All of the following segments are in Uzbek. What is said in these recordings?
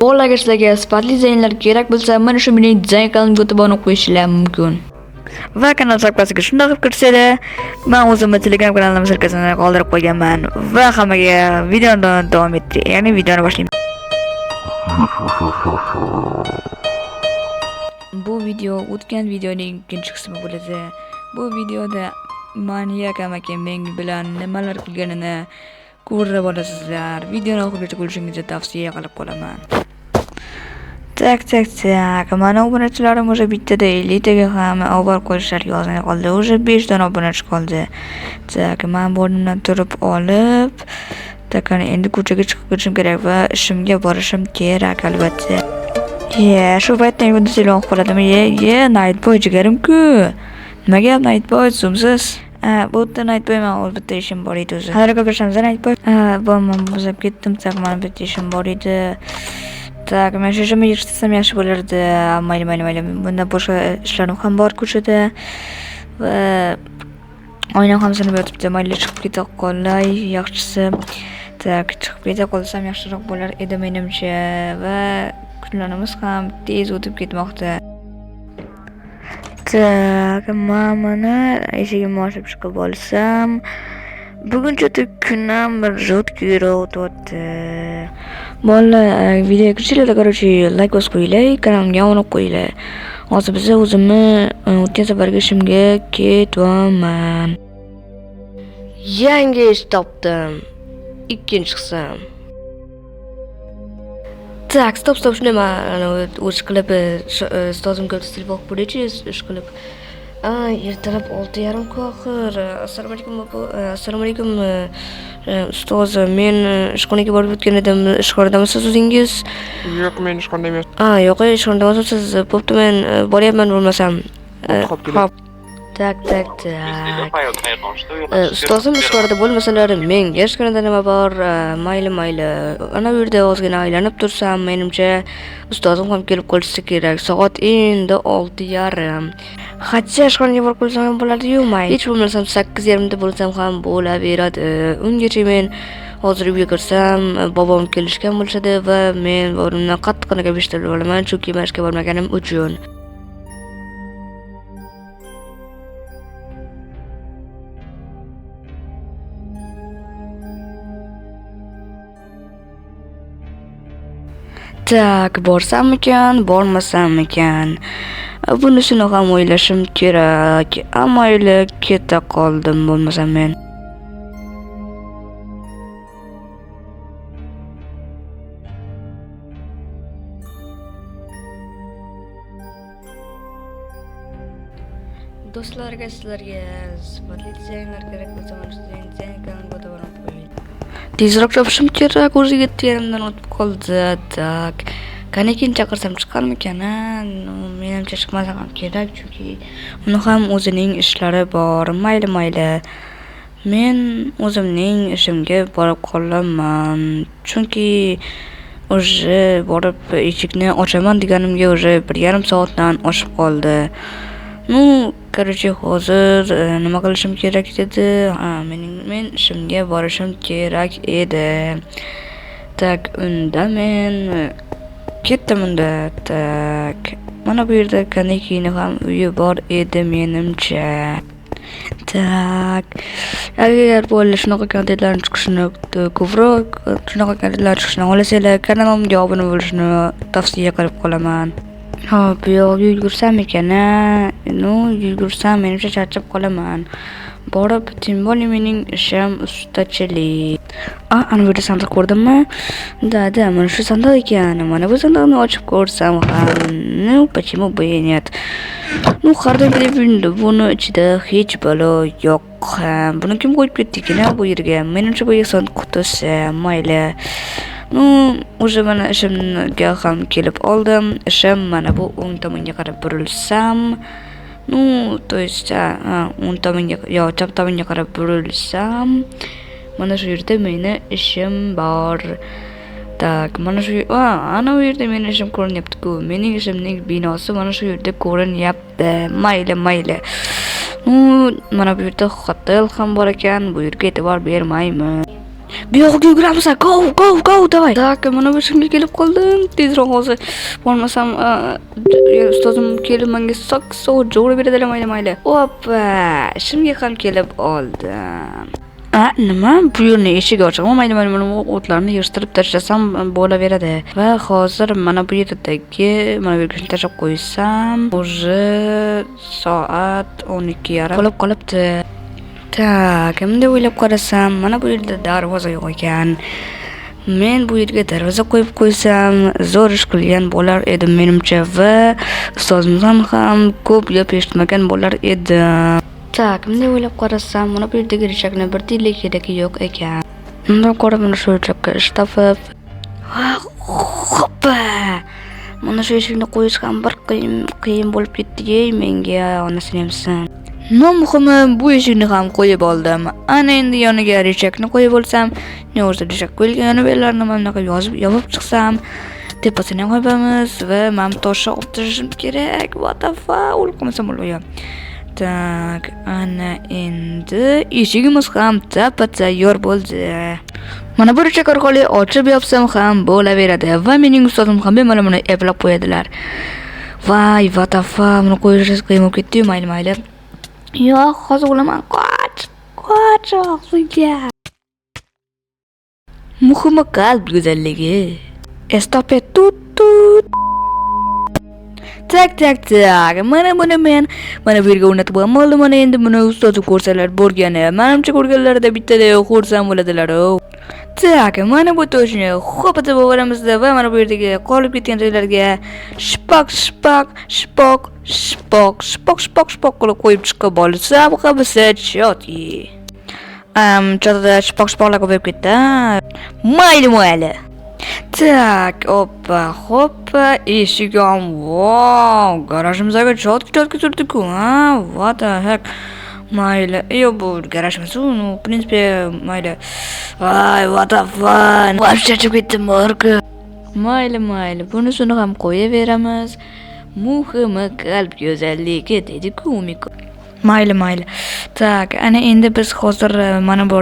Agar sizlarga sifatli dizaynlar kerak bo'lsa, mana shu mening dizayn kanalimga o'tib borib qo'yishinglar mumkin. Va kanal sahifasiga shunday qilib kirsanglar, men o'zimni Telegram kanalimni sirkasini qoldirib qo'yganman va hammaga videoni davom ettiring. Ya'ni videoni boshlaymiz. Bu video o'tgan videoning ikkinchi qismi bo'ladi. Bu videoda Maniyak amaki men bilan nimalar qilganini ko'rib olasizlar. Videoni oxirigacha ko'rishingizni tavsiya qilib qolaman. Tak. Mana obunachilarim o'sha bittada 50 taga ham avval qo'yishlar yozmay qoldi. O'sha 5 dona obunachi qoldi. Tak, men bo'rnimdan turib olib, takani endi ko'chaga chiqib ketishim kerak va ishimga borishim kerak albatta. Shu paytda endi telefon qo'ladimi? Nightboy jigarim-ku. Nima gap Nightboy sumsiz? Bu yerda Nightboy men bitta ishim bor edi o'zi. Hali ko'rishamiz Nightboy. Men buzab ketdim, tak men bitta ishim bor edi. Tak, men shu ishimni yig'ishtirsam yaxshi bo'lardi. Mayli. Bunda boshqa ishlarim ham bor ko'chada. Va oynam ham sinib yotibdi. Mayli chiqib keta qolay, yaxshisi. Tak, chiqib keta qolsam yaxshiroq bo'lar edi menimcha. Va kunlarimiz ham tez o'tib ketmoqda. Tak, mana eshigimni ochib chiqib olsam, buguncha kunam bir jotkiroq o'tdi. Bolalar, videoga kirishinglar, like bosib qo'yinglar, kanalimga obuna qo'yinglar. Hozir biz o'zimni o'tgan safargi ishimga ketaman. Yangi ish topdim. Ikkinchi qism. Tak, stop, shunday men o'z qilib ustozimga telefon qilib ish qilib. Ertalab 6:30 oxir. Assalomu alaykum. Ustoz, men ishxonaga borib o'tgan edim. Ishxonadamisiz o'zingiz? Yo'q, men ishxonada emas. Yo'q, ishxonada emasmisiz? Bo'pti, men boryapman bo'lmasam. Xo'p. Tak. Ustozim ishxonada bo'lmasalar, menga ishxonada nima bor? Mayli. Ana bu yerda ozgina aylanib tursam, menimcha ustozim ham kelib qolsa kerak. Soat endi 6:30. Hatcha ishxonaga borib qolsam ham bo'ladi-yu, mayli. Hech bo'lmasam 8:30da bo'lsam ham bo'laveradi. Ungacha men hozir uyga kirsam, bobom kelishgan bo'ladi va men o'rnimdan qattiqqina gapirishtirib olaman, chunki men ishga bormaganim uchun. Tak, borsammikan, bormasammikan. Bunisini ham o'ylashim kerak. Mayli, keta qoldim bo'lmasam men. Do'stlarga, sizlarga sifatli dizaynlar kerak bo'lsa, mana shu dizayn kanalimga o'tib qo'ying. Tezroq chopishim kerak, o'zi 7:30dan o'tib qoldi. Tak. Qanikin chaqirsam chiqarmikan? Menimcha chiqmasa ham kerak, chunki uni ham o'zining ishlari bor. Mayli. Men o'zimning ishimga borib qolaman. Chunki o'sha borib eshikni ochaman deganimga o'sha 1,5 soatdan oshib qoldi. Hozir nima qilishim kerak edi? Men ishimga borishim kerak edi. Tak, unda men ketdim unda. Tak. Mana bu yerda Kanikini ham uyi bor edi menimcha. Tak. Agar bo'lsa shunaqa kontentlarni chiqishini ko'proq shunaqa kontentlar chiqishini xohlasanglar, kanalimga obuna bo'lishni tavsiya qilib qolaman. Xo'p, yugursammikan? Yugursam menimcha charchab qolaman. Borib, timboli mening ishim ustachilik. Ana bu yerda sandiq ko'rdimmi? Da, mana shu sandiq ekan. Mana bu sandiqni ochib ko'rsam ham, почему бы и нет? Har doim buni ichida hech balo yo'q. Buni kim qo'yib ketdi-ki bu yerga? Menimcha bu sandiq qutisi. Mayli. O'sha mana ishimga ham kelib oldim. Ishim mana bu o'ng tomonga qarab burilsam, to есть o'ng tomonga chap tomonga qarab burilsam, mana shu yerda meni ishim bor. Tak, mana shu ana bu yerda meni ishim ko'rinyapti-ku. Mening ishimning binosi mana shu yerda ko'rinyapti. Mayli. Mana bu yerda hotel ham bor ekan. Bu yerga e'tibor bermayman. Bu yoqqa yuguramiz. Go, davay. Tak, mana bu shunga kelib qoldim. Tezroq hozir. Bo'lmasam, ustozim kelib menga sakso jo'rab beradilar, mayli. Hoppa, shunga ham kelib oldim. Nima? Bu yerni eshik ochiqmi? Mayli, mana o'tlarni yig'ishtirib tashlasam bo'laveradi. Va hozir mana bu yerdagi mana bu yerga tashlab qo'ysam, уже soat 12:30 bo'lib qolibdi. Tak, endi o'ylab qarasam, mana bu yerda darvoza yo'q ekan. Men bu yerga darvoza qo'yib qo'ysam, zo'r ish qilgan bo'lar edim menimcha va ustozimdan ham ko'p gap eshitmagan bo'lar edim. Tak, endi o'ylab qarasam, mana bu yerdagi rishakni bir tiyinlik keragi yo'q ekan. Undan ko'ra mana shu rishakka ish topib, hoppa! Mana shu eshikni qo'yish ham bir qiyin bo'lib ketdi-ey menga, onasini emsin. Muhimi bu eshikni ham qo'yib oldim. Ana endi yoniga rishakni qo'yib olsam, ne o'zi rishak qo'yilgan bellarni mana bunaqa yopib chiqsam, tepasini ham qo'yamiz va men toshni olib tashlashim kerak. What the fuck? O'lqamasam bo'lmaydi. Tak, ana endi eshigimiz ham tayyor bo'ldi. Mana bu rishak orqali ochib yopsam ham bo'laveradi va mening ustozim ham bemalol buni eplab qo'yadilar. Voy, what the fuck? Buni qo'yish qiyin bo'lib ketdi, mayli. Yo'q, hozir o'laman. Qoch og'ziga. Muhimi qalb go'zalligi. Estope tut. Tak. Mana buni men mana bu yerga o'rnatib qo'ydim. Mana endi buni ustozim ko'rsalar bo'lgani. Menimcha ko'rganlarida bittada xursand bo'ladilar. Tak, mana bu toshni xo'patib o'ramizda va mana bu yerdagi qolib ketgan joylarga shpok qilib qo'yib chiqib olsam, hamisi choti. Chotida shpoqlar qo'yib ketdi. Mayli. Tak, hoppa, eshik ham, wow, garajimizga chotki surdik-ku, what the heck. Mayli, bu garajimiz, в принципе, mayli. Voy, what the fuck. Voy, chachib ketdim, morku. Mayli, bunisini ham qo'yaveramiz. Muhimi qalb go'zalligi dedi-ku Umiko. Mayli. Tak, ana endi biz hozir mana bu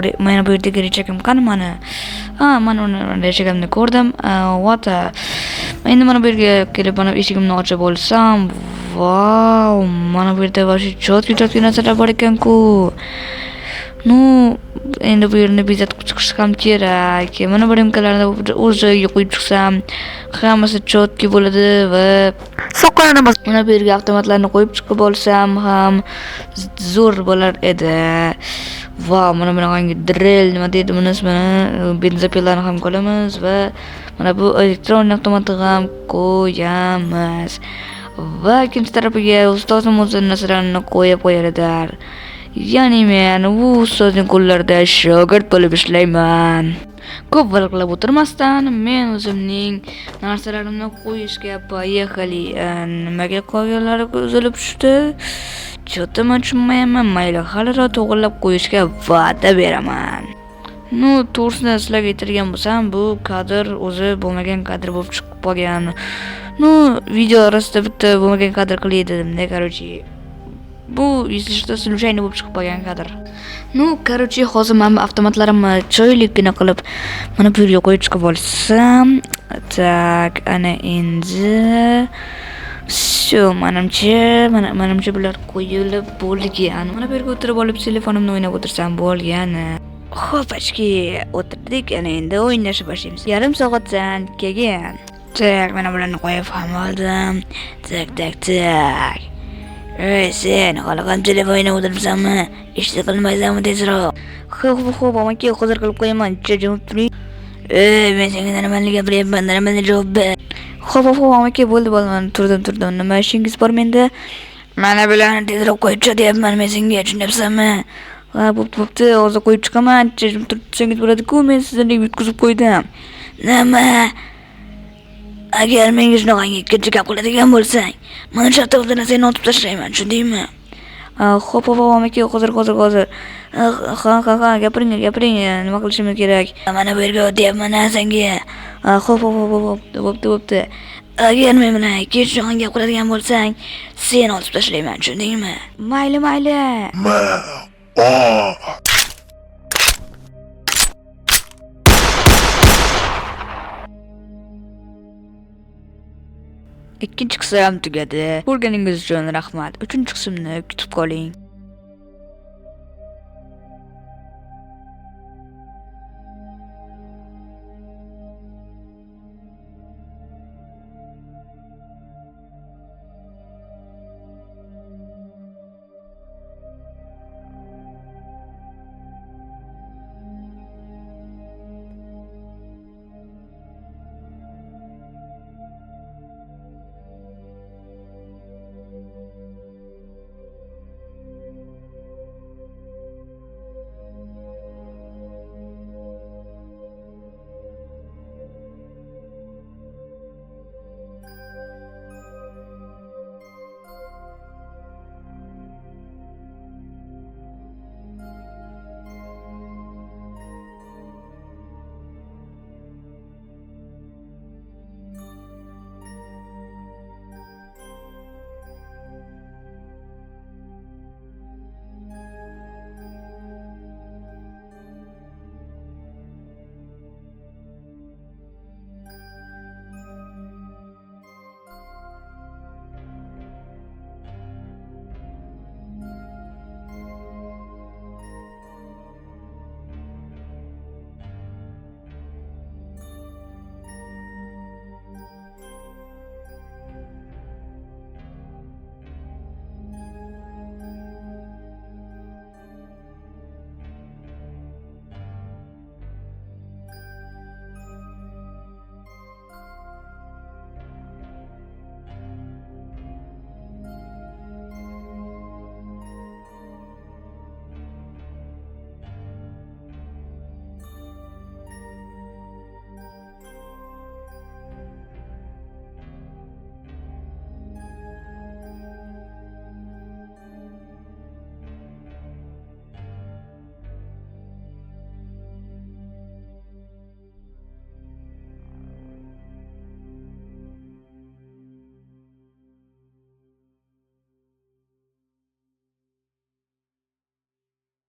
yerdagi rechakam qani mana. Mana uni rechakimni ko'rdim. Endi mana bu yerga kelib mana eshigimni ochib olsam, wow, mana bu yerda vashi chotki narsalar bor ekan-ku. Endi bu yerni bezatib chiqish ham kerak. Mana bu rimkalarni o'z joyiga qo'yib chiqsam, hammasi chotki bo'ladi va soqolanamas. Mana bu yerga avtomatlarni qo'yib chiqib olsam ham zo'r bo'lar edi. Va mana bunaqangi drill nima deydi buni ismini, benzopilani ham qo'yamiz va mana bu elektron avtomatni ham qo'yamiz. Va ikkinchi tarafiga ustozim o'z narsalarini qo'yib qo'yadilar. Ya'ni men u ustozning qo'llarida shogird bo'lib ishlayman. Ko'p vaqt qilib o'tirmasdan men o'zimning narsalarimni qo'yishga poyexali. Nimaga qolganlari uzilib tushdi? Cho'taman tushunmayman. Mayli, haliroq to'g'rilab qo'yishga va'da beraman. To'g'risini sizlarga aytadigan bo'lsam, bu kadr o'zi bo'lmagan kadr bo'lib chiqib qolgan. Video orasida bitta bo'lmagan kadr qilay dedim-da, короче. Bu что случайно bo'lib chiqib qolgan kadr. Короче, hozir men avtomatlarimni choylikgina qilib mana bu yerga qo'yib chiqib olsam, tak, ana endi manimcha bular qo'yilib bo'lgan. Mana bu yerga o'tirib olib telefonimni o'ynab o'tirsam bo'lgani. Xo'pachki, o'tirdik, ana endi o'ynashib boshlaymiz. Yarim soatdan keyin. Tak, mana bularni qo'yib ham oldim. Tak. Sen qolgan telefonini o'tiribsanmi? Ishni qilmaysanmi tezroq? Xo'p, amaki, hozir qilib qo'yaman. Javob turing. Men senga nimani gapiryapman, nimani javob ber. Xo'p, amaki, bo'ldi, turdim. Nima ishingiz bor menda? Mana bularni tezroq qo'yib chiqyapman, men senga tushunyapsanmi? Bo'pti, hozir qo'yib chiqaman. Tursangiz bo'ladi-ku, men sizni yutkazib qo'ydim. Nima? Agar menga shunaqangi ikkinchi gap qiladigan bo'lsang, mana shu avtobusdan seni otib tashlayman, tushundingmi? Xo'p, amaki, hozir. Ha, gapiring, nima qilishimiz kerak? Mana bu yerga o'tyapman senga. Xo'p, bo'pti. Agar men bilan ikkinchi shunaqangi gap qiladigan bo'lsang, seni otib tashlayman, tushundingmi? Mayli. 妈。Ikkinchi qism ham tugadi. Ko'rganingiz uchun rahmat. Uchinchi qismni kutib qoling.